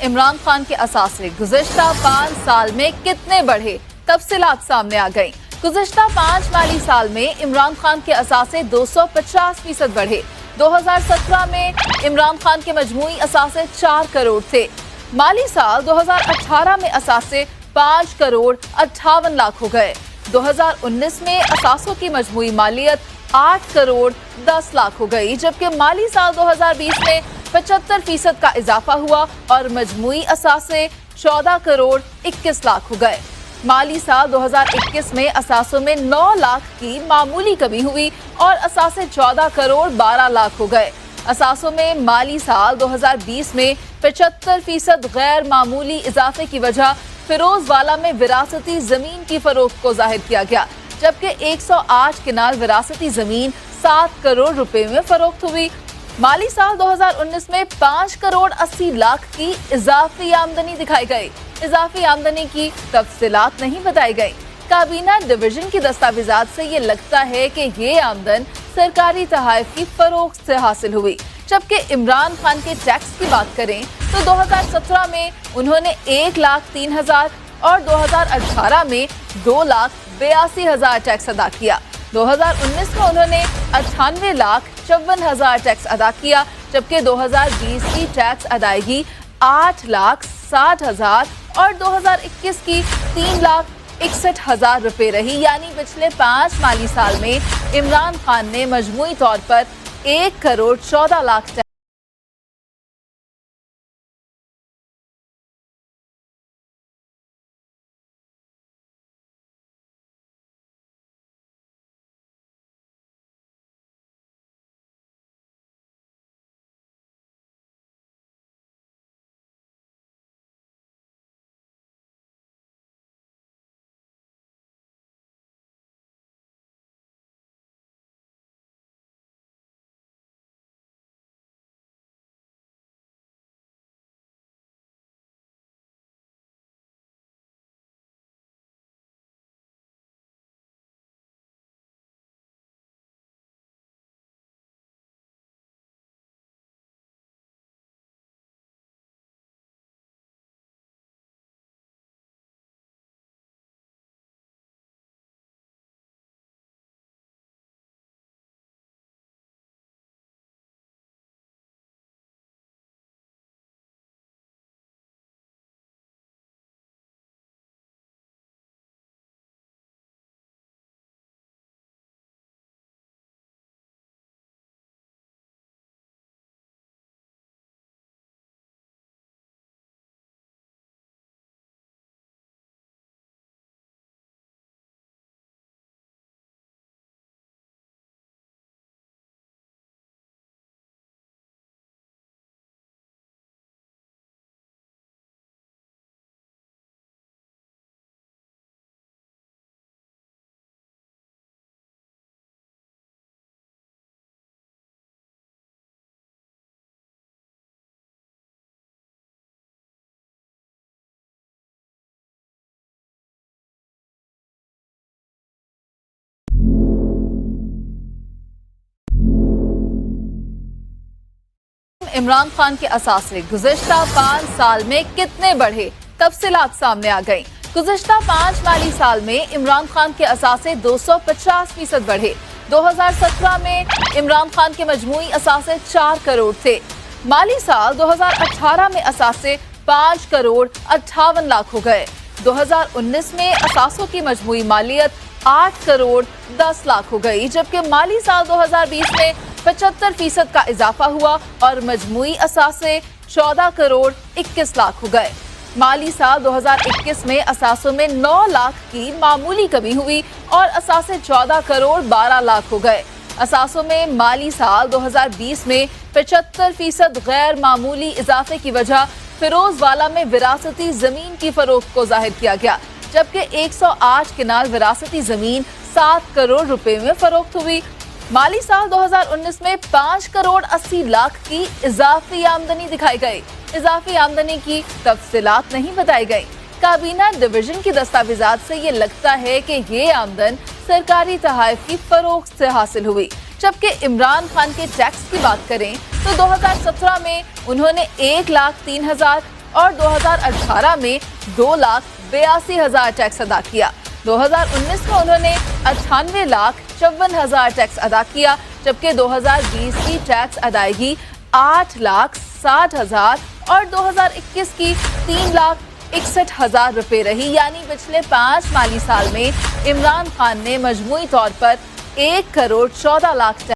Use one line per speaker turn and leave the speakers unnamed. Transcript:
इमरान खान के असासे गुज़िश्ता 5 साल में कितने बढ़े, तफसीलात सामने आ गई। गुज़िश्ता 5 माली साल में इमरान खान के असासे 250% बढ़े। 2017 में इमरान खान के मजमूई असासे 4 करोड़ थे। माली साल 2018 में असासे 5 करोड़ 58 लाख हो गए। 2019 में असासों की मजमूई मालियत 8 करोड़ 10 लाख हो गई, जबकि माली साल 2020 में 75% का इजाफा हुआ और मजमूई असासे 14 करोड़ 21 लाख हो गए। माली साल 2021 में असासों में 9 लाख की मामूली कमी हुई और असासे 14 करोड़ 12 लाख हो गए। असासों में माली साल 2020 में 75% गैर मामूली इजाफे की वजह फिरोजवाला में विरासती जमीन की फरोख्त को जाहिर किया गया, जबकि 108 किनाल विरासती जमीन 7 करोड़ रुपए में फरोख्त हुई। माली साल 2019 में 5 करोड़ 80 लाख की इजाफी आमदनी दिखाई गई। इजाफी आमदनी की तफसीलात नहीं बताई गई। काबीना डिवीजन की दस्तावेजात से ये लगता है कि ये आमदन सरकारी तहाइफ की फरोख्त से हासिल हुई। जबकि इमरान खान के टैक्स की बात करें तो 2017 में उन्होंने 1,03,000 और 2018 में 2,82,000 टैक्स अदा किया। 2019 में उन्होंने 98,54,000 टैक्स अदा किया, जबकि 2020 की टैक्स अदायगी 8,60,000 और 2021 की 3,61,000 रुपए रही। यानी पिछले 5 माली साल में इमरान खान ने मजमूई तौर पर 1 करोड़ 14 लाख इमरान खान के असासे गुज़िश्ता 5 साल में कितने बढ़े, तफसीलात सामने आ गई। गुज़िश्ता 5 माली साल में इमरान खान के असासे 250% बढ़े। 2017 में इमरान खान के मजमूई असासे 4 करोड़ थे। माली साल 2018 में असासे 5 करोड़ 58 लाख हो गए। 2019 में असासों की मजमूई मालियत 8 करोड़ 10 लाख हो गई, जबकि माली साल 2020 में 75% का इजाफा हुआ और मजमूई असासे 14 करोड़ 21 लाख हो गए। माली साल 2021 में असासों में 9 लाख की मामूली कमी हुई और असासे 14 करोड़ 12 लाख हो गए। असासों में माली साल 2020 में 75% गैर मामूली इजाफे की वजह फिरोजवाला में विरासती जमीन की फरोख्त को जाहिर किया गया, जबकि 108 किनाल विरासती जमीन 7 करोड़ रुपए में फरोख्त हुई। माली साल 2019 में 5 करोड़ 80 लाख की इजाफी आमदनी दिखाई गई। इजाफी आमदनी की तफसीलात नहीं बताई गई। काबीना डिवीजन की दस्तावेजात से ये लगता है कि ये आमदन सरकारी तहाइफ की फरोख्त से हासिल हुई। जबकि इमरान खान के टैक्स की बात करें तो 2017 में उन्होंने 1,03,000 اور 2018 میں 2,82,000 ٹیکس ادا کیا۔ 2019 میں انہوں نے 98,54,000 ٹیکس ادا کیا، جبکہ 2020 کی ٹیکس ادائیگی 8,60,000 اور 2021 کی 3,61,000 روپے رہی۔ یعنی پچھلے 5 مالی سال میں عمران خان نے مجموعی طور پر 1,14,00,000